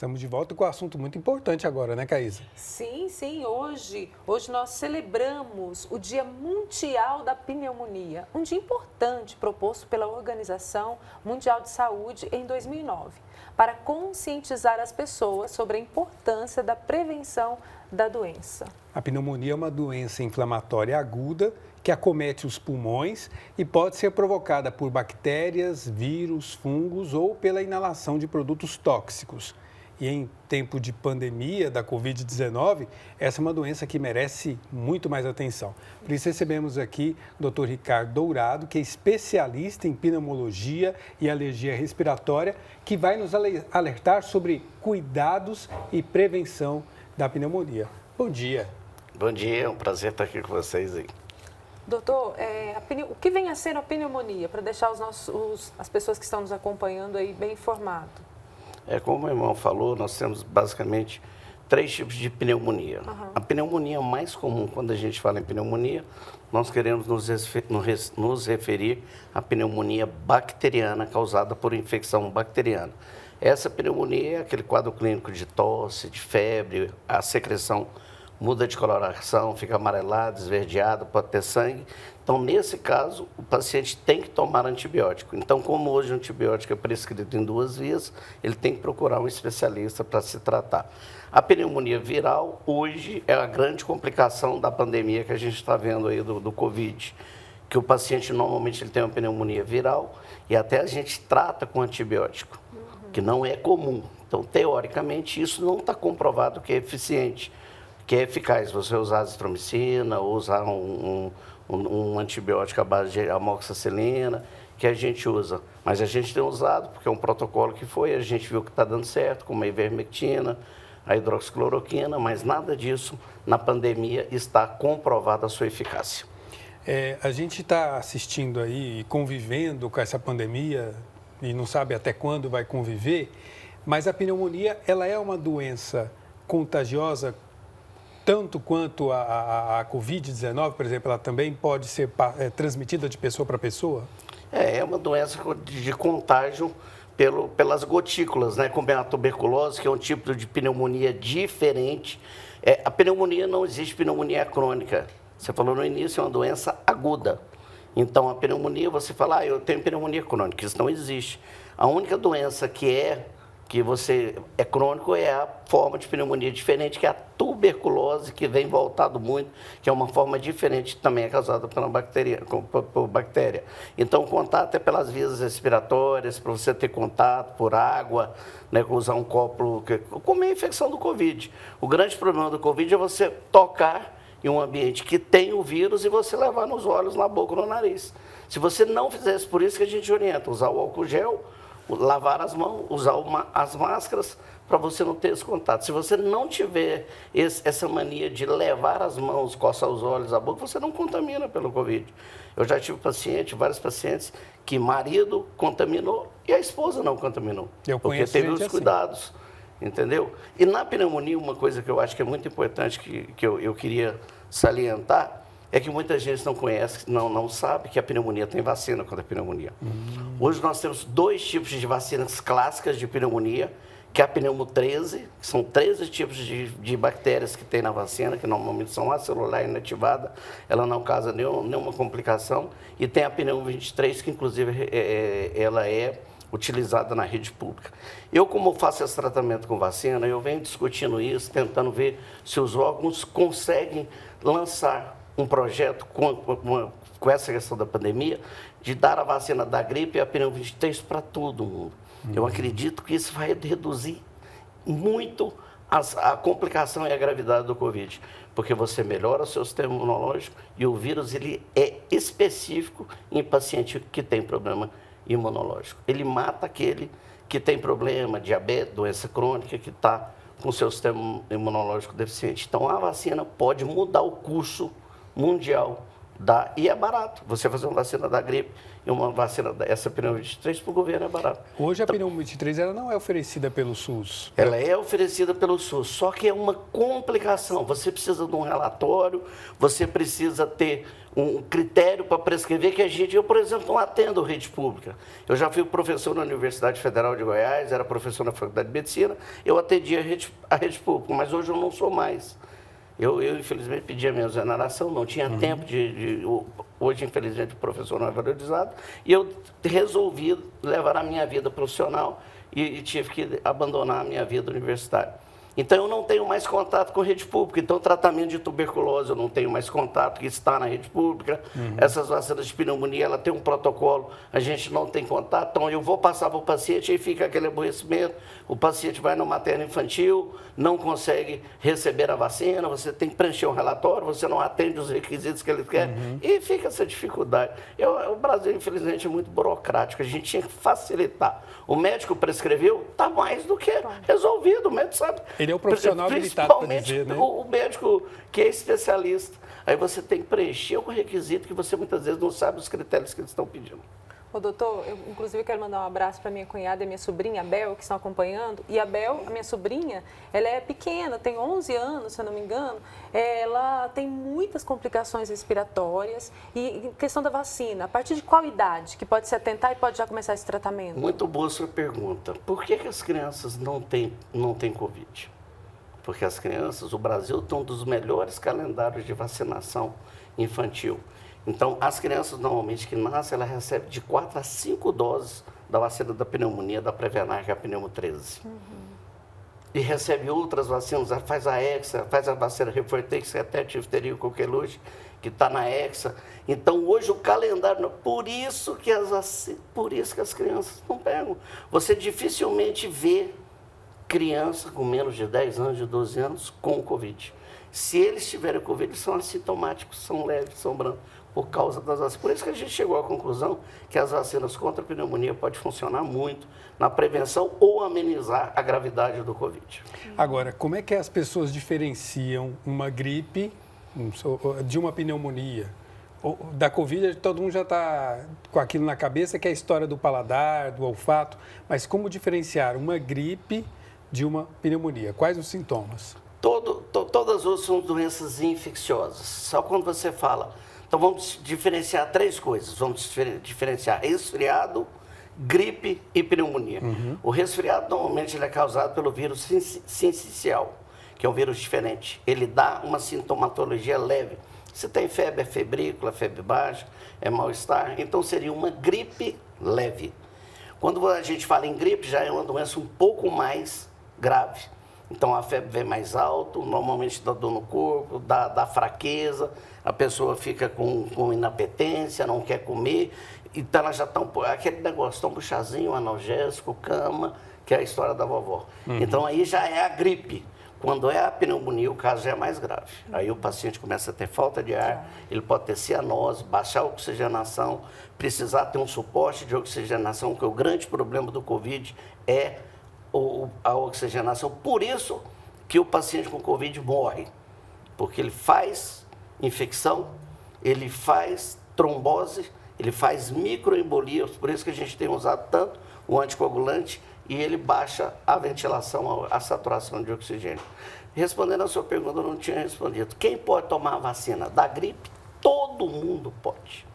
Estamos de volta com um assunto muito importante agora, né, Caísa? Sim, sim. Hoje nós celebramos o Dia Mundial da Pneumonia, um dia importante proposto pela Organização Mundial de Saúde em 2009, para conscientizar as pessoas sobre a importância da prevenção da doença. A pneumonia é uma doença inflamatória aguda que acomete os pulmões e pode ser provocada por bactérias, vírus, fungos ou pela inalação de produtos tóxicos. E em tempo de pandemia da Covid-19, essa é uma doença que merece muito mais atenção. Por isso recebemos aqui o Dr. Ricardo Dourado, que é especialista em pneumologia e alergia respiratória, que vai nos alertar sobre cuidados e prevenção da pneumonia. Bom dia. Bom dia, é um prazer estar aqui com vocês aí. Doutor, o que vem a ser a pneumonia, para deixar as pessoas que estão nos acompanhando aí bem informadas? Como o irmão falou, nós temos basicamente 3 tipos de pneumonia. A pneumonia mais comum, quando a gente fala em pneumonia, nós queremos nos referir à pneumonia bacteriana causada por infecção bacteriana. Essa pneumonia é aquele quadro clínico de tosse, de febre, a secreção muda de coloração, fica amarelada, esverdeada, pode ter sangue. Então, nesse caso, o paciente tem que tomar antibiótico. Então, como hoje o antibiótico é prescrito em 2 vias, ele tem que procurar um especialista para se tratar. A pneumonia viral, hoje, é a grande complicação da pandemia que a gente está vendo aí do Covid, que o paciente, normalmente, ele tem uma pneumonia viral e até a gente trata com antibiótico, que não é comum. Então, teoricamente, isso não está comprovado que é eficiente, que é eficaz você usar azitromicina ou usar um antibiótico à base de amoxicilina, que a gente usa. Mas a gente tem usado, porque é um protocolo que a gente viu que está dando certo, como a ivermectina, a hidroxicloroquina, mas nada disso na pandemia está comprovada a sua eficácia. A gente está assistindo aí e convivendo com essa pandemia e não sabe até quando vai conviver, mas a pneumonia ela é uma doença contagiosa tanto quanto a Covid-19, por exemplo, ela também pode ser transmitida de pessoa para pessoa? É uma doença de contágio pelas gotículas, né? Como é a tuberculose, que é um tipo de pneumonia diferente. A pneumonia não existe pneumonia crônica. Você falou no início, é uma doença aguda. Então, a pneumonia, você fala, eu tenho pneumonia crônica. Isso não existe. A única doença que você é crônico é a forma de pneumonia diferente, que é a tuberculose, que vem voltado muito, que é uma forma diferente, também é causada por bactéria. Então, o contato é pelas vias respiratórias, para você ter contato por água, né, usar um copo, como é a infecção do Covid. O grande problema do Covid é você tocar em um ambiente que tem o vírus e você levar nos olhos, na boca, no nariz. Se você não fizer isso, por isso que a gente orienta, usar o álcool gel, lavar as mãos, usar as máscaras para você não ter esse contato. Se você não tiver essa mania de levar as mãos, coçar os olhos, a boca, você não contamina pelo Covid. Eu já tive vários pacientes, que marido contaminou e a esposa não contaminou. Porque teve os cuidados, entendeu? E na pneumonia, uma coisa que eu acho que é muito importante, que eu queria salientar, é que muita gente não conhece, não sabe que a pneumonia tem vacina contra a pneumonia. Hoje nós temos 2 tipos de vacinas clássicas de pneumonia, que é a pneumo 13, que são 13 tipos de bactérias que tem na vacina, que normalmente são acelular inativada, ela não causa nenhuma complicação, e tem a pneumo 23, que inclusive ela é utilizada na rede pública. Eu, como faço esse tratamento com vacina, eu venho discutindo isso, tentando ver se os órgãos conseguem lançar um projeto com essa questão da pandemia, de dar a vacina da gripe e a pneumo 23 para todo mundo. Eu acredito que isso vai reduzir muito a complicação e a gravidade do Covid, porque você melhora o seu sistema imunológico e o vírus ele é específico em paciente que tem problema imunológico. Ele mata aquele que tem problema, diabetes, doença crônica, que está com o seu sistema imunológico deficiente. Então, a vacina pode mudar o curso mundial E é barato. Você fazer uma vacina da gripe e uma vacina essa pneumonia 23 para o governo é barato. Hoje a pneumonia 23 ela não é oferecida pelo SUS. Ela é oferecida pelo SUS, só que é uma complicação. Você precisa de um relatório, você precisa ter um critério para prescrever que eu, por exemplo, não atendo rede pública. Eu já fui professor na Universidade Federal de Goiás, era professor na Faculdade de Medicina, eu atendia a rede pública, mas hoje eu não sou mais. Eu infelizmente, pedi a minha exoneração, não tinha tempo hoje, infelizmente, o professor não é valorizado, e eu resolvi levar a minha vida profissional e tive que abandonar a minha vida universitária. Então, eu não tenho mais contato com a rede pública. Então, o tratamento de tuberculose, eu não tenho mais contato, que está na rede pública. Essas vacinas de pneumonia, ela tem um protocolo, a gente não tem contato. Então, eu vou passar para o paciente, aí fica aquele aborrecimento. O paciente vai no materno infantil, não consegue receber a vacina, você tem que preencher um relatório, você não atende os requisitos que ele quer, e fica essa dificuldade. O Brasil, infelizmente, é muito burocrático, a gente tinha que facilitar. O médico prescreveu, está mais do que resolvido, o médico sabe. Ele é o profissional habilitado para dizer, né? O médico que é especialista. Aí você tem que preencher o requisito que você muitas vezes não sabe os critérios que eles estão pedindo. Ô, doutor, eu inclusive quero mandar um abraço para minha cunhada e minha sobrinha, a Bel, que estão acompanhando. E a Bel, a minha sobrinha, ela é pequena, tem 11 anos, se eu não me engano. Ela tem muitas complicações respiratórias. E em questão da vacina, a partir de qual idade que pode se atentar e pode já começar esse tratamento? Muito boa sua pergunta. Por que as crianças não têm Covid? Porque as crianças, o Brasil tem um dos melhores calendários de vacinação infantil. Então, as crianças, normalmente, que nascem, elas recebem de 4 a 5 doses da vacina da pneumonia, da Prevenar, que é a pneumo 13. E recebe outras vacinas, faz a Hexa, faz a vacina Refortex, que é até difteria, coqueluche, que está na Hexa. Então, hoje, o calendário... Por isso que as crianças não pegam. Você dificilmente vê criança com menos de 10 anos, de 12 anos, com Covid. Se eles tiverem Covid, eles são assintomáticos, são leves, são brancos, por causa das vacinas. Por isso que a gente chegou à conclusão que as vacinas contra a pneumonia podem funcionar muito na prevenção ou amenizar a gravidade do Covid. Agora, como é que as pessoas diferenciam uma gripe de uma pneumonia? Da Covid, todo mundo já está com aquilo na cabeça, que é a história do paladar, do olfato, mas como diferenciar uma gripe de uma pneumonia? Quais os sintomas? Todas as são doenças infecciosas. Só quando você fala... Então, vamos diferenciar 3 coisas. Vamos diferenciar resfriado, gripe e pneumonia. O resfriado, normalmente, ele é causado pelo vírus sincicial, que é um vírus diferente. Ele dá uma sintomatologia leve. Se tem febre, é febrícula, febre baixa, é mal-estar. Então, seria uma gripe leve. Quando a gente fala em gripe, já é uma doença um pouco mais grave. Então, a febre vem mais alto, normalmente dá dor no corpo, dá fraqueza, a pessoa fica com inapetência, não quer comer. Então, ela já está aquele negócio, toma um chazinho, um analgésico, cama, que é a história da vovó. Então, aí já é a gripe. Quando é a pneumonia, o caso já é mais grave. Aí o paciente começa a ter falta de ar, ele pode ter cianose, baixar a oxigenação, precisar ter um suporte de oxigenação, que o grande problema do Covid é a oxigenação. Por isso que o paciente com Covid morre, porque ele faz infecção, ele faz trombose, ele faz microembolia, por isso que a gente tem usado tanto o anticoagulante e ele baixa a ventilação, a saturação de oxigênio. Respondendo a sua pergunta, eu não tinha respondido. Quem pode tomar a vacina da gripe? Todo mundo pode.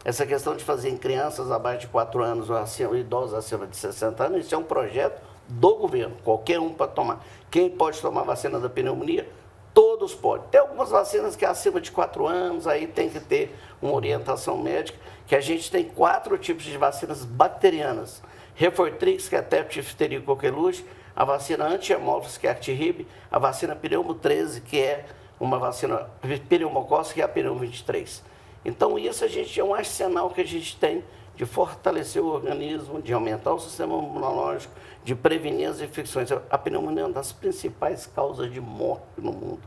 Essa questão de fazer em crianças abaixo de 4 anos ou idosos acima de 60 anos, isso é um projeto do governo, qualquer um pode tomar. Quem pode tomar a vacina da pneumonia? Todos podem. Tem algumas vacinas que é acima de 4 anos, aí tem que ter uma orientação médica, que a gente tem 4 tipos de vacinas bacterianas. Refortrix, que é difteria e coqueluche, a vacina anti-hemófilos, que é a Actirib, a vacina pneumo 13, que é uma vacina pneumocócica, que é a pneumo 23. Então, isso a gente é um arsenal que a gente tem de fortalecer o organismo, de aumentar o sistema imunológico, de prevenir as infecções. A pneumonia é uma das principais causas de morte no mundo.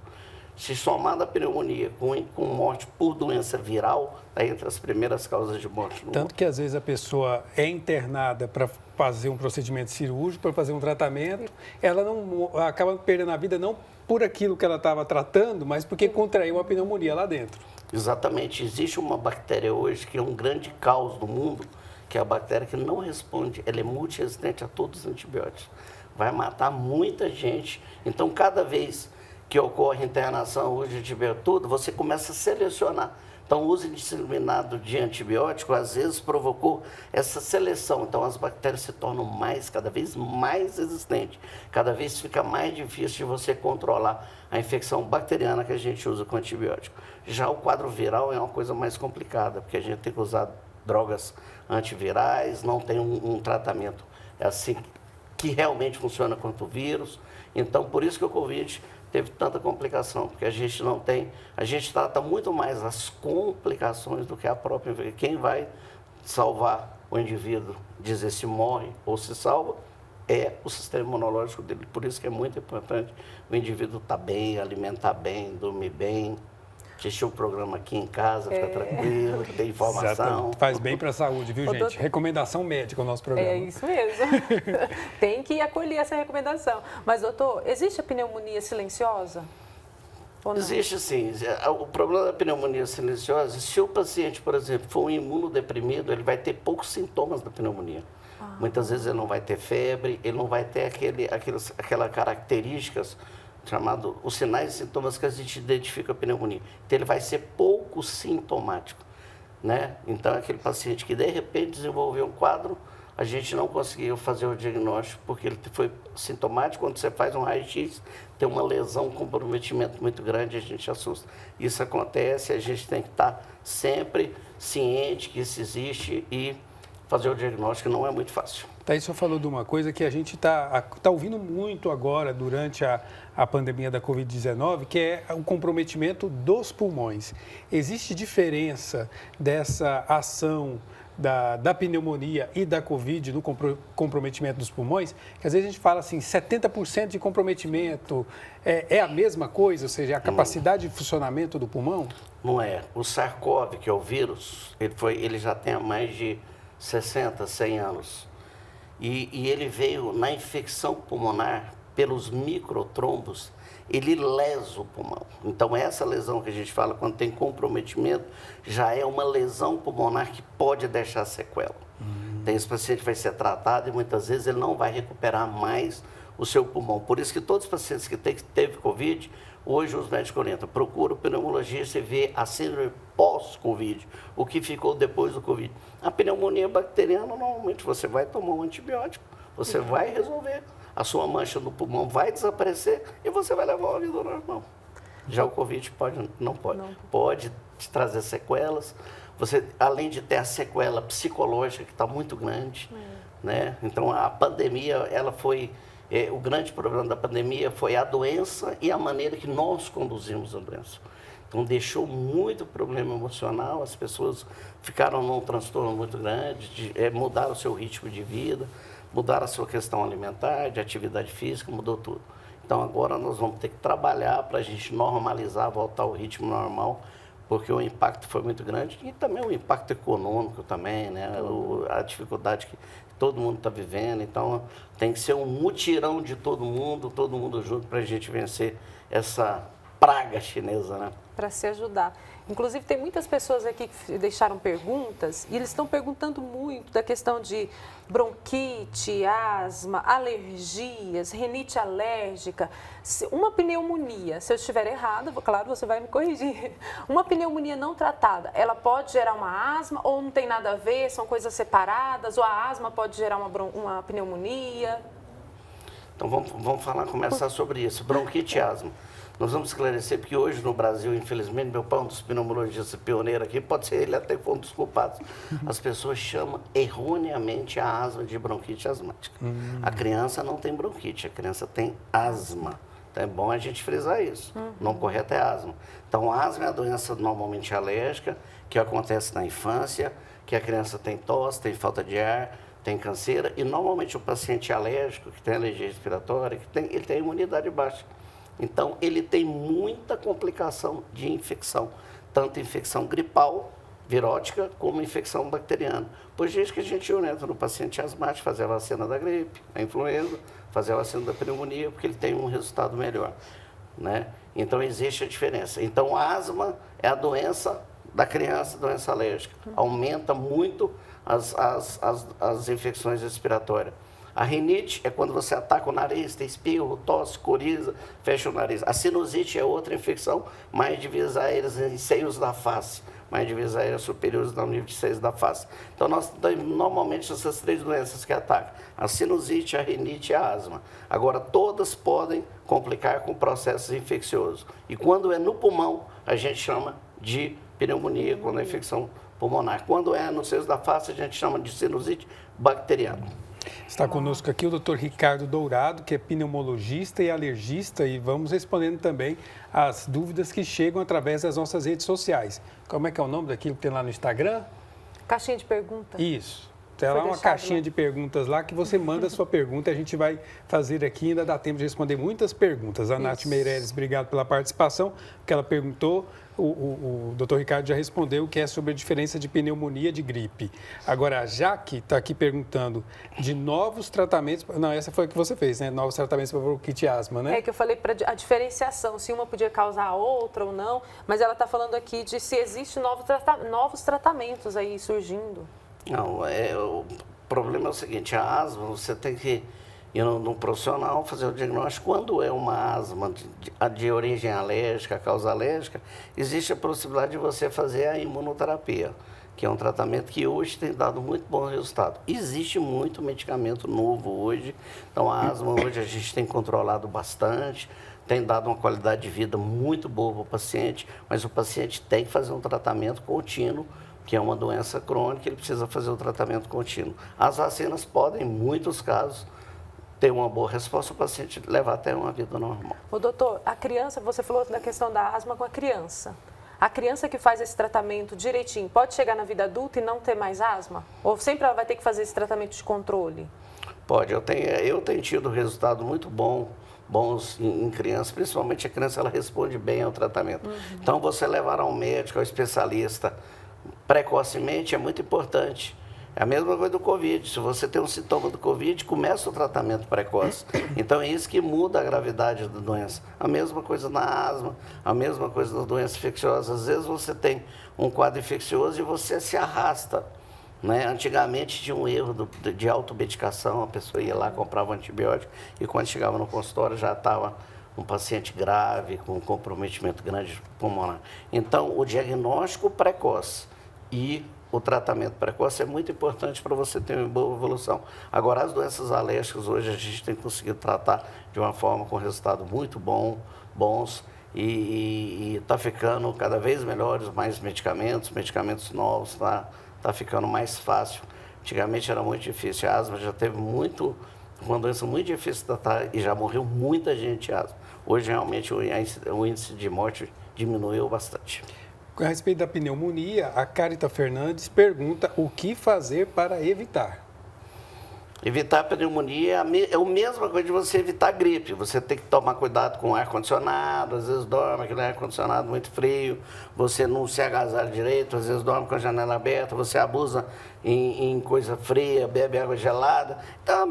Se somada a pneumonia com morte por doença viral, está entre as primeiras causas de morte no mundo. Tanto que às vezes a pessoa é internada para fazer um procedimento cirúrgico, para fazer um tratamento, ela não acaba perdendo a vida não por aquilo que ela estava tratando, mas porque contraiu uma pneumonia lá dentro. Exatamente. Existe uma bactéria hoje que é um grande caos do mundo, que é a bactéria que não responde, ela é multiresistente a todos os antibióticos. Vai matar muita gente. Então, cada vez que ocorre internação hoje de antibiótico, você começa a selecionar. Então, o uso indiscriminado de antibiótico, às vezes, provocou essa seleção. Então, as bactérias se tornam cada vez mais resistentes. Cada vez fica mais difícil de você controlar a infecção bacteriana que a gente usa com antibiótico. Já o quadro viral é uma coisa mais complicada, porque a gente tem que usar drogas antivirais, não tem um tratamento assim que realmente funciona contra o vírus. Então, por isso que o Covid teve tanta complicação, porque a gente trata muito mais as complicações do que a própria infecção. Quem vai salvar o indivíduo, dizer se morre ou se salva, é o sistema imunológico dele. Por isso que é muito importante o indivíduo estar bem, alimentar bem, dormir bem, assistir o programa aqui em casa, ficar tranquilo, ter informação. Exatamente. Faz bem para a saúde, viu, gente? Doutor... Recomendação médica o nosso programa. É isso mesmo. Tem que acolher essa recomendação. Mas, doutor, existe a pneumonia silenciosa? Existe sim. O problema da pneumonia silenciosa, se o paciente, por exemplo, for um imunodeprimido, ele vai ter poucos sintomas da pneumonia. Muitas vezes ele não vai ter febre, ele não vai ter aquelas características chamado os sinais e sintomas que a gente identifica a pneumonia. Então, ele vai ser pouco sintomático, né? Então, aquele paciente que, de repente, desenvolveu um quadro, a gente não conseguiu fazer o diagnóstico, porque ele foi sintomático. Quando você faz um raio-x, tem uma lesão, um comprometimento muito grande, a gente assusta. Isso acontece, a gente tem que estar sempre ciente que isso existe e fazer o diagnóstico não é muito fácil. Thaís só falou de uma coisa que a gente está ouvindo muito agora durante a pandemia da Covid-19, que é o comprometimento dos pulmões. Existe diferença dessa ação da pneumonia e da Covid no comprometimento dos pulmões? Que às vezes a gente fala assim, 70% de comprometimento é a mesma coisa, ou seja, a capacidade de funcionamento do pulmão? Não é. O SARS-CoV, que é o vírus, ele já tem há mais de 60, 100 anos. E ele veio na infecção pulmonar pelos microtrombos, ele lesa o pulmão. Então, essa lesão que a gente fala, quando tem comprometimento, já é uma lesão pulmonar que pode deixar sequela. Tem esse paciente que vai ser tratado e muitas vezes ele não vai recuperar mais o seu pulmão. Por isso que todos os pacientes que teve Covid, hoje os médicos orientam, procura o pneumologista e vê a síndrome pós-Covid, o que ficou depois do Covid. A pneumonia bacteriana, normalmente você vai tomar um antibiótico, você vai resolver, a sua mancha no pulmão vai desaparecer e você vai levar uma vida normal. Já o Covid pode te trazer sequelas. Você, além de ter a sequela psicológica que está muito grande, né? Então a pandemia, ela foi o grande problema da pandemia foi a doença e a maneira que nós conduzimos a doença. Então deixou muito problema emocional, as pessoas ficaram num transtorno muito grande, mudaram o seu ritmo de vida, mudaram a sua questão alimentar, de atividade física, mudou tudo. Então agora nós vamos ter que trabalhar para a gente normalizar, voltar ao ritmo normal, porque o impacto foi muito grande e também o impacto econômico também, né? A dificuldade que todo mundo está vivendo. Então tem que ser um mutirão de todo mundo junto para a gente vencer essa praga chinesa, né? Para se ajudar. Inclusive, tem muitas pessoas aqui que deixaram perguntas e eles estão perguntando muito da questão de bronquite, asma, alergias, rinite alérgica, uma pneumonia. Se eu estiver errada, claro, você vai me corrigir. Uma pneumonia não tratada, ela pode gerar uma asma ou não tem nada a ver, são coisas separadas, ou a asma pode gerar uma pneumonia? Então, vamos começar sobre isso, bronquite e asma. Nós vamos esclarecer, porque hoje no Brasil, infelizmente, meu pai é um dos pneumologistas pioneiros aqui, pode ser ele até um dos culpados. As pessoas chamam erroneamente a asma de bronquite asmática. A criança não tem bronquite, a criança tem asma. Então é bom a gente frisar isso. Não correto é asma. Então, asma é a doença normalmente alérgica, que acontece na infância, que a criança tem tosse, tem falta de ar, tem canseira, e normalmente o paciente alérgico, que tem alergia respiratória, ele tem imunidade baixa. Então, ele tem muita complicação de infecção, tanto infecção gripal, virótica, como infecção bacteriana. Por isso que a gente orienta no paciente asmático fazer a vacina da gripe, a influenza, fazer a vacina da pneumonia, porque ele tem um resultado melhor. né? Então, existe a diferença. Então, a asma é a doença da criança, doença alérgica. Aumenta muito as infecções respiratórias. A rinite é quando você ataca o nariz, tem espirro, tosse, coriza, fecha o nariz. A sinusite é outra infecção, mais de vias aéreas em seios da face, mais de vias aéreas superiores ao nível de seios da face. Então, nós temos normalmente essas 3 doenças que atacam: a sinusite, a rinite e a asma. Agora, todas podem complicar com processos infecciosos. E quando é no pulmão, a gente chama de pneumonia, quando é infecção pulmonar. Quando é nos seios da face, a gente chama de sinusite bacteriana. Está conosco aqui o Dr. Ricardo Dourado, que é pneumologista e alergista, e vamos respondendo também as dúvidas que chegam através das nossas redes sociais. Como é que é o nome daquilo que tem lá no Instagram? Caixinha de pergunta. Isso. Tem lá uma caixinha de perguntas lá que você manda a sua pergunta e a gente vai fazer aqui. Ainda dá tempo de responder muitas perguntas. A Nath Meireles, obrigado pela participação, que ela perguntou. O doutor Ricardo já respondeu, que é sobre a diferença de pneumonia e de gripe. Agora, a Jaque está aqui perguntando de novos tratamentos. Não, essa foi a que você fez, né? Novos tratamentos para bronquite e asma, né? É que eu falei para a diferenciação, se uma podia causar a outra ou não, mas ela está falando aqui de se existe novos tratamentos aí surgindo. Não, o problema é o seguinte: a asma, você tem que ir num profissional fazer o diagnóstico. Quando é uma asma de origem alérgica, causa alérgica, existe a possibilidade de você fazer a imunoterapia, que é um tratamento que hoje tem dado muito bom resultado. Existe muito medicamento novo hoje, então a asma hoje a gente tem controlado bastante, tem dado uma qualidade de vida muito boa para o paciente, mas o paciente tem que fazer um tratamento contínuo, que é uma doença crônica, ele precisa fazer o tratamento contínuo. As vacinas podem, em muitos casos, ter uma boa resposta, o paciente levar até uma vida normal. Ô, doutor, a criança, você falou da questão da asma com a criança. A criança que faz esse tratamento direitinho, pode chegar na vida adulta e não ter mais asma? Ou sempre ela vai ter que fazer esse tratamento de controle? Pode, eu tenho tido resultado muito bons em crianças, principalmente a criança, ela responde bem ao tratamento. Então, você levar ao médico, ao especialista, precocemente é muito importante. É a mesma coisa do Covid. Se você tem um sintoma do Covid, começa o tratamento precoce. Então, é isso que muda a gravidade da doença. A mesma coisa na asma, a mesma coisa nas doenças infecciosas. Às vezes, você tem um quadro infeccioso e você se arrasta, né? Antigamente, tinha um erro de automedicação. A pessoa ia lá, comprava um antibiótico e, quando chegava no consultório, já estava um paciente grave, com um comprometimento grande pulmonar. Então, o diagnóstico precoce e o tratamento precoce é muito importante para você ter uma boa evolução. Agora, as doenças alérgicas, hoje a gente tem conseguido tratar de uma forma com resultado muito bons, e está ficando cada vez melhores, mais medicamentos novos, tá ficando mais fácil. Antigamente era muito difícil, a asma já teve uma doença muito difícil de tratar e já morreu muita gente de asma. Hoje, realmente, o índice de morte diminuiu bastante. A respeito da pneumonia, a Carita Fernandes pergunta o que fazer para evitar. Evitar a pneumonia é a mesma coisa de você evitar a gripe. Você tem que tomar cuidado com o ar-condicionado, às vezes dorme aquele ar-condicionado muito frio, você não se agasalha direito, às vezes dorme com a janela aberta, você abusa em coisa fria, bebe água gelada. Então,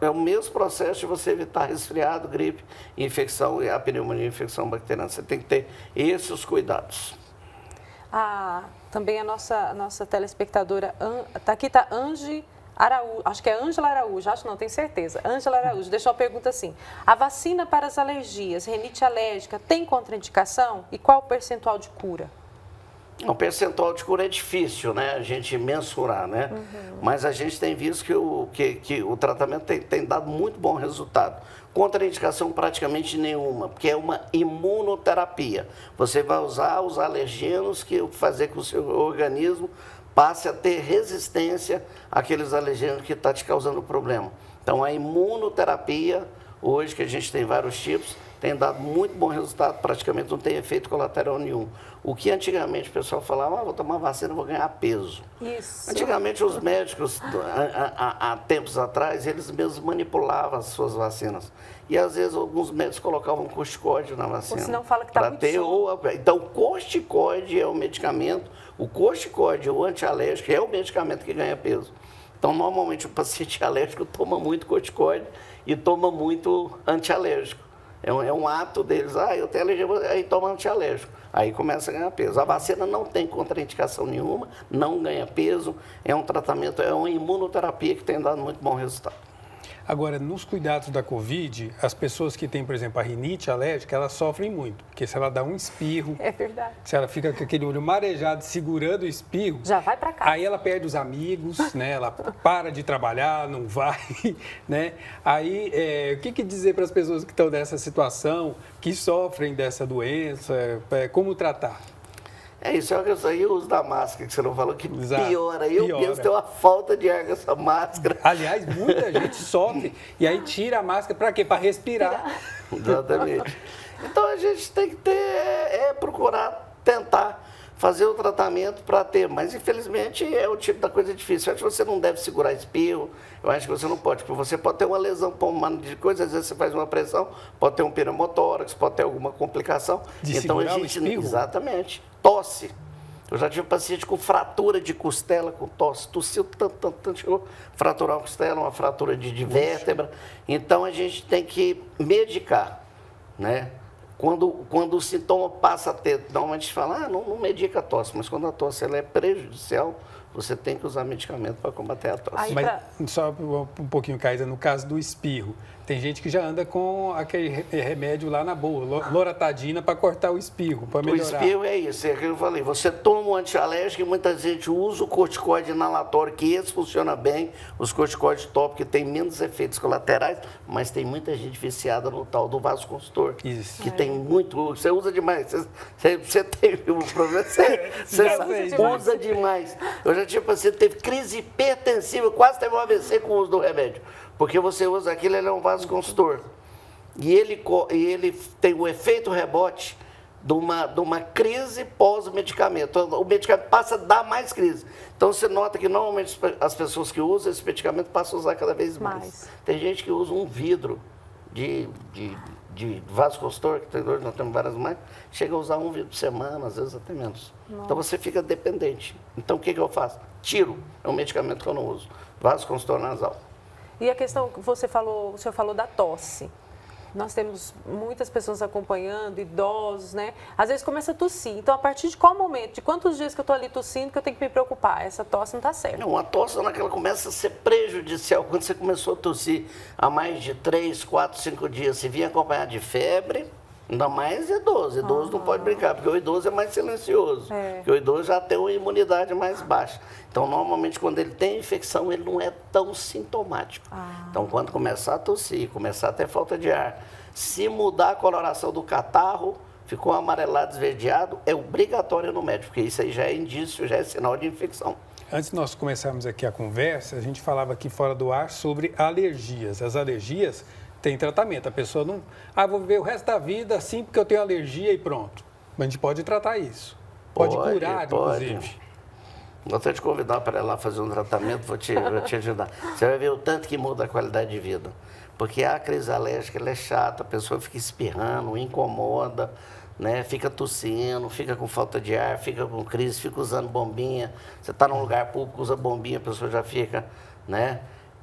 é o mesmo processo de você evitar resfriado, gripe, infecção, a pneumonia, infecção bacteriana. Você tem que ter esses cuidados. Também a nossa telespectadora, está Ange Araújo, acho que é Ângela Araújo, acho não, tenho certeza. Ângela Araújo deixou a pergunta assim: a vacina para as alergias, rinite alérgica, tem contraindicação? E qual o percentual de cura? O percentual de cura é difícil, né, a gente mensurar, né? Mas a gente tem visto que o tratamento tem dado muito bom resultado. Contraindicação praticamente nenhuma, porque é uma imunoterapia. Você vai usar os alergenos que fazer com que o seu organismo passe a ter resistência àqueles alergenos que estão te causando problema. Então, a imunoterapia, hoje que a gente tem vários tipos, tem dado muito bom resultado, praticamente não tem efeito colateral nenhum. O que antigamente o pessoal falava, vou tomar vacina, vou ganhar peso. Isso. Antigamente os médicos, há tempos atrás, eles mesmos manipulavam as suas vacinas. E às vezes alguns médicos colocavam corticoide na vacina. Ou senão fala que está muito Então, o corticoide é o medicamento, o corticoide, o antialérgico, é o medicamento que ganha peso. Então, normalmente o paciente alérgico toma muito corticoide e toma muito antialérgico. É um ato deles, eu tenho alergia, aí toma antialérgico. Aí começa a ganhar peso. A vacina não tem contraindicação nenhuma, não ganha peso, é um tratamento, é uma imunoterapia que tem dado muito bom resultado. Agora, nos cuidados da Covid, as pessoas que têm, por exemplo, a rinite alérgica, elas sofrem muito, porque se ela dá um espirro, É verdade. se ela fica com aquele olho marejado segurando o espirro, Já vai para casa. aí ela perde os amigos, né? Ela para de trabalhar, não vai, né? Aí, o que dizer para as pessoas que estão nessa situação, que sofrem dessa doença, como tratar? É isso, aí o uso da máscara, que você não falou, que Exato. piora. Eu Piora. penso que tem uma falta de ar com essa máscara. Aliás, muita gente sofre e aí tira a máscara para quê? Para respirar. Exatamente. Então a gente tem que procurar tentar fazer o tratamento para ter, mas infelizmente é o tipo da coisa difícil. Eu acho que você não deve segurar espirro, eu acho que você não pode, porque você pode ter uma lesão pulmonar de coisa, às vezes você faz uma pressão, pode ter um pneumotórax, pode ter alguma complicação. De então segurar a o gente espirro? Exatamente. Tosse. Eu já tive paciente com fratura de costela, com tosse, tossiu tanto, chegou a fraturar uma costela, uma fratura de vértebra. Então a gente tem que medicar, né? Quando o sintoma passa a ter, normalmente a gente fala, não medica a tosse, mas quando a tosse ela é prejudicial, você tem que usar medicamento para combater a tosse. Aí, Mas só um pouquinho, Caísa, no caso do espirro, tem gente que já anda com aquele remédio lá na boa, loratadina, para cortar o espirro, para O melhorar. espirro é isso, é aquilo que eu falei. Você toma um antialérgico e muita gente usa o corticoide inalatório, que esse funciona bem, os corticoides top, que tem menos efeitos colaterais, mas tem muita gente viciada no tal do vasoconstritor, Isso. que tem muito, você usa demais, você tem um problema, você usa demais. Eu já tive paciente que teve crise hipertensiva, quase teve um AVC com o uso do remédio, porque você usa aquilo, ele é um vasoconstritor. E ele tem o efeito rebote de uma crise pós-medicamento. O medicamento passa a dar mais crise. Então, você nota que, normalmente, as pessoas que usam esse medicamento passam a usar cada vez mais. Tem gente que usa um vidro de vasoconstritor, que tem dois, nós temos várias marcas, chega a usar um vidro por semana, às vezes até menos. Nossa. Então, você fica dependente. Então, o que eu faço? Tiro. É um medicamento que eu não uso. Vasoconstritor nasal. E a questão que o senhor falou da tosse. Nós temos muitas pessoas acompanhando, idosos, né? Às vezes começa a tossir. Então, a partir de qual momento, de quantos dias que eu estou ali tossindo, que eu tenho que me preocupar? Essa tosse não está certa. Não, a tosse, na hora que ela começa a ser prejudicial, quando você começou a tossir há mais de 3, 4, 5 dias, se vinha acompanhado de febre, ainda mais idoso. Idoso não pode brincar, porque o idoso é mais silencioso. Porque o idoso já tem uma imunidade mais baixa. Então, normalmente, quando ele tem infecção, ele não é tão sintomático. Então, quando começar a tossir, começar a ter falta de ar, se mudar a coloração do catarro, ficou amarelado, esverdeado, é obrigatório no médico, porque isso aí já é indício, já é sinal de infecção. Antes de nós começarmos aqui a conversa, a gente falava aqui fora do ar sobre alergias. As alergias têm tratamento. A pessoa não... vou viver o resto da vida assim porque eu tenho alergia e pronto. Mas a gente pode tratar isso. Pode curar, inclusive. Vou até te convidar para ir lá fazer um tratamento, vou te ajudar. Você vai ver o tanto que muda a qualidade de vida. Porque a crise alérgica ela é chata, a pessoa fica espirrando, incomoda, né? Fica tossindo, fica com falta de ar, fica com crise, fica usando bombinha. Você está num lugar público, usa bombinha, a pessoa já fica, né?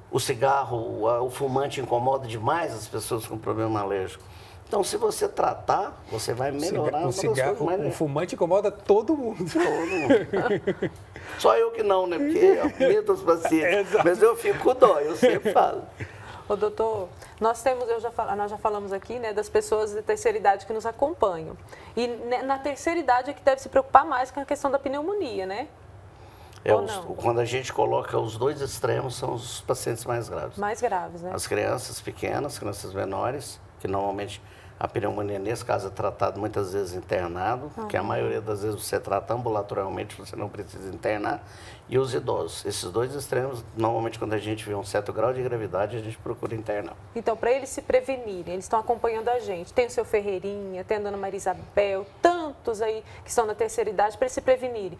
O cigarro, o fumante incomoda demais as pessoas com problema alérgico. Então, se você tratar, você vai melhorar. O fumante incomoda todo mundo. Todo mundo. Só eu que não, né? Porque eu medo dos pacientes. Mas eu fico com dó, eu sempre falo. Ô, doutor, nós já falamos aqui, né, das pessoas da terceira idade que nos acompanham. E na terceira idade é que deve se preocupar mais com a questão da pneumonia, né? Quando a gente coloca os dois extremos, são os pacientes mais graves. Mais graves, né? As crianças pequenas, crianças menores, que normalmente a pneumonia, nesse caso, é tratada muitas vezes internado, que a maioria das vezes você trata ambulatorialmente, você não precisa internar, e os idosos. Esses dois extremos, normalmente, quando a gente vê um certo grau de gravidade, a gente procura internar. Então, para eles se prevenirem, eles estão acompanhando a gente. Tem o seu Ferreirinha, tem a dona Maria Isabel, tantos aí que estão na terceira idade, para eles se prevenirem.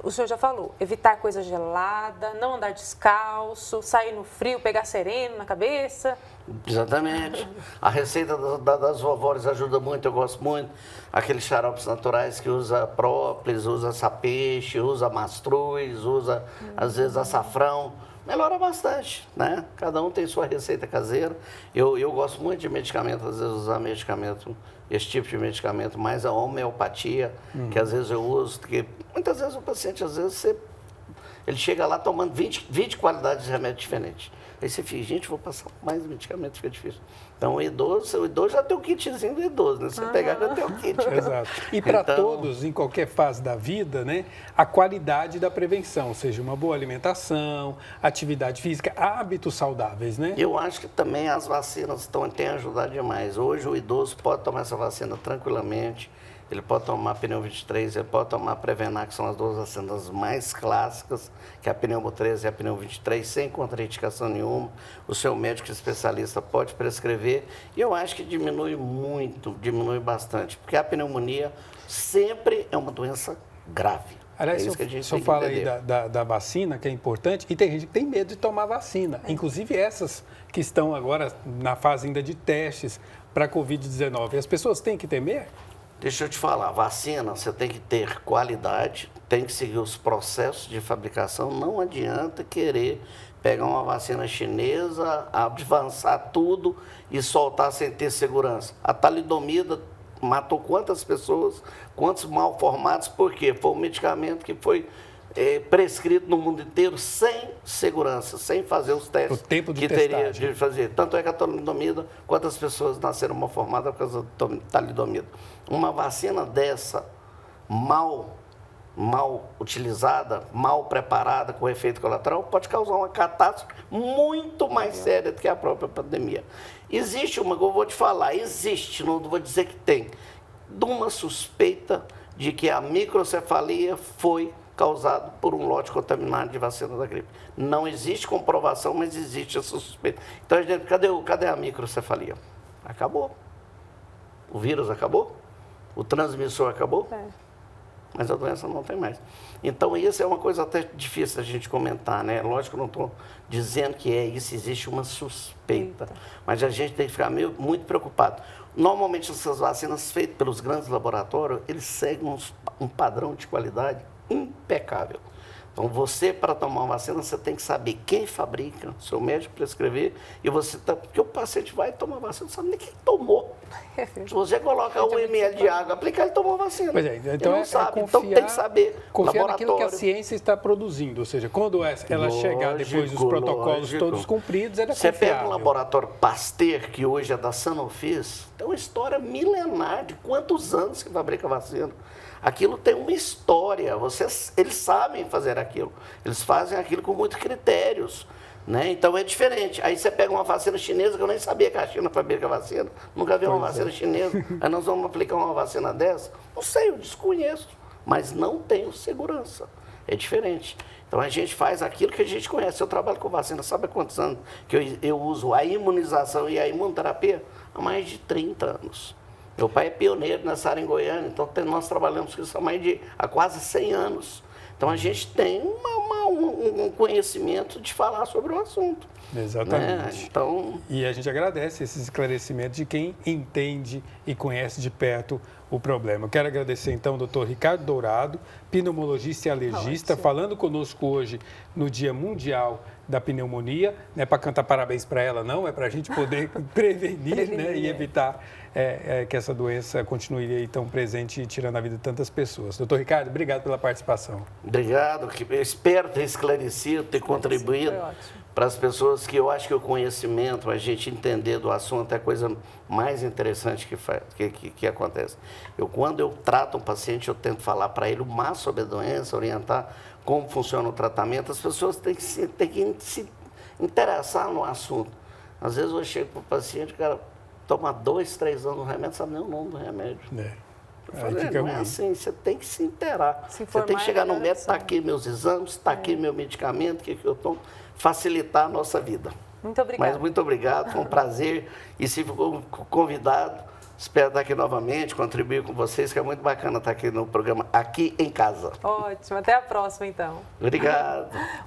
O senhor já falou, evitar coisa gelada, não andar descalço, sair no frio, pegar sereno na cabeça. Exatamente. A receita das vovós ajuda muito, eu gosto muito. Aqueles xaropes naturais que usa própolis, usa sapeixe, usa mastruz, usa às vezes açafrão. melhora bastante, né? Cada um tem sua receita caseira. Eu gosto muito de medicamento, às vezes usar medicamento, esse tipo de medicamento, mais a homeopatia, que às vezes eu uso, porque muitas vezes o paciente, às vezes, ele chega lá tomando 20 qualidades de remédio diferentes. Aí você fica, gente, vou passar mais medicamento, fica difícil. Então, o idoso já tem o kitzinho do idoso, né? Você pegar, já tem o kit. Exato. E para Então, todos, em qualquer fase da vida, né, a qualidade da prevenção, ou seja, uma boa alimentação, atividade física, hábitos saudáveis, né? eu acho que também as vacinas têm ajudado demais. Hoje, o idoso pode tomar essa vacina tranquilamente. Ele pode tomar pneu 23, ele pode tomar Prevenar, que são as duas vacinas mais clássicas, que é a pneumo 13 e a pneu 23, sem contraindicação nenhuma. O seu médico especialista pode prescrever. E eu acho que diminui muito, diminui bastante, porque a pneumonia sempre é uma doença grave. Aliás, é isso que a o gente senhor tem que fala aí entender. da vacina, que é importante, e tem gente que tem medo de tomar vacina, inclusive essas que estão agora na fase ainda de testes para a Covid-19. As pessoas têm que temer? Deixa eu te falar, vacina, você tem que ter qualidade, tem que seguir os processos de fabricação, não adianta querer pegar uma vacina chinesa, avançar tudo e soltar sem ter segurança. A talidomida matou quantas pessoas, quantos mal formados, por quê? Foi um medicamento que foi prescrito no mundo inteiro sem segurança, sem fazer os testes O tempo de que teria testagem. de fazer. Tanto é que a talidomida, quantas pessoas nasceram mal formadas por causa da talidomida. Uma vacina dessa, mal utilizada, mal preparada, com efeito colateral, pode causar uma catástrofe muito mais séria do que a própria pandemia. Existe uma, eu vou te falar, não vou dizer que tem, de uma suspeita de que a microcefalia foi causado por um lote contaminado de vacina da gripe. Não existe comprovação, mas existe essa suspeita. Então, gente, cadê a microcefalia? Acabou. O vírus acabou? O transmissor acabou? Mas a doença não tem mais. Então, isso é uma coisa até difícil da gente comentar, né? Lógico que eu não estou dizendo que é isso, existe uma suspeita. Mas a gente tem que ficar muito preocupado. Normalmente, essas vacinas feitas pelos grandes laboratórios, eles seguem um padrão de qualidade impecável. Então, você, para tomar uma vacina, você tem que saber quem fabrica, seu médico prescrever, e porque o paciente vai tomar vacina, não sabe nem quem tomou. Se você coloca 1 ml de água, aplicar, ele tomou a vacina. Pois é, então ele não sabe, então tem que saber. Confiar naquilo que a Laboratório. ciência está produzindo, ou seja, quando ela chegar depois dos protocolos todos cumpridos, ela é Você pega confiável. um laboratório Pasteur, que hoje é da Sanofi, tem uma história milenar de quantos anos que fabrica vacina. Aquilo tem uma história, eles sabem fazer aquilo, eles fazem aquilo com muitos critérios, né? Então é diferente. Aí você pega uma vacina chinesa, que eu nem sabia que a China fabrica vacina, nunca vi uma vacina chinesa, aí nós vamos aplicar uma vacina dessa? Não sei, eu desconheço, mas não tenho segurança, é diferente. Então a gente faz aquilo que a gente conhece. Eu trabalho com vacina, sabe há quantos anos que eu uso a imunização e a imunoterapia? Há mais de 30 anos. Meu pai é pioneiro nessa área em Goiânia, então nós trabalhamos com isso há quase 100 anos. Então a gente tem um conhecimento de falar sobre o assunto. Exatamente. Né? Então, E a gente agradece esses esclarecimentos de quem entende e conhece de perto o problema. Eu quero agradecer então ao Dr. Ricardo Dourado, pneumologista e alergista, falando conosco hoje no Dia Mundial da Pneumonia. Não é para cantar parabéns para ela, não, é para a gente poder prevenir, né, e evitar que essa doença continue aí tão presente e tirando a vida de tantas pessoas. Doutor Ricardo, obrigado pela participação. obrigado, eu espero ter esclarecido, ter contribuído para as pessoas, que eu acho que o conhecimento, a gente entender do assunto é a coisa mais interessante que acontece. Quando eu trato um paciente, eu tento falar para ele o máximo sobre a doença, orientar como funciona o tratamento. As pessoas têm que se interessar no assunto. Às vezes eu chego para o paciente, o cara toma 2, 3 anos no remédio, sabe nem o nome do remédio. Eu falei, não é assim, você tem que se inteirar. Você tem que chegar no médico, está aqui meus exames, está aqui meu medicamento, o que eu tomo, facilitar a nossa vida. Muito obrigada. Mas muito obrigado, foi um prazer. E se ficou convidado, espero estar aqui novamente, contribuir com vocês, que é muito bacana estar aqui no programa Aqui em Casa. Ótimo, até a próxima então. Obrigado.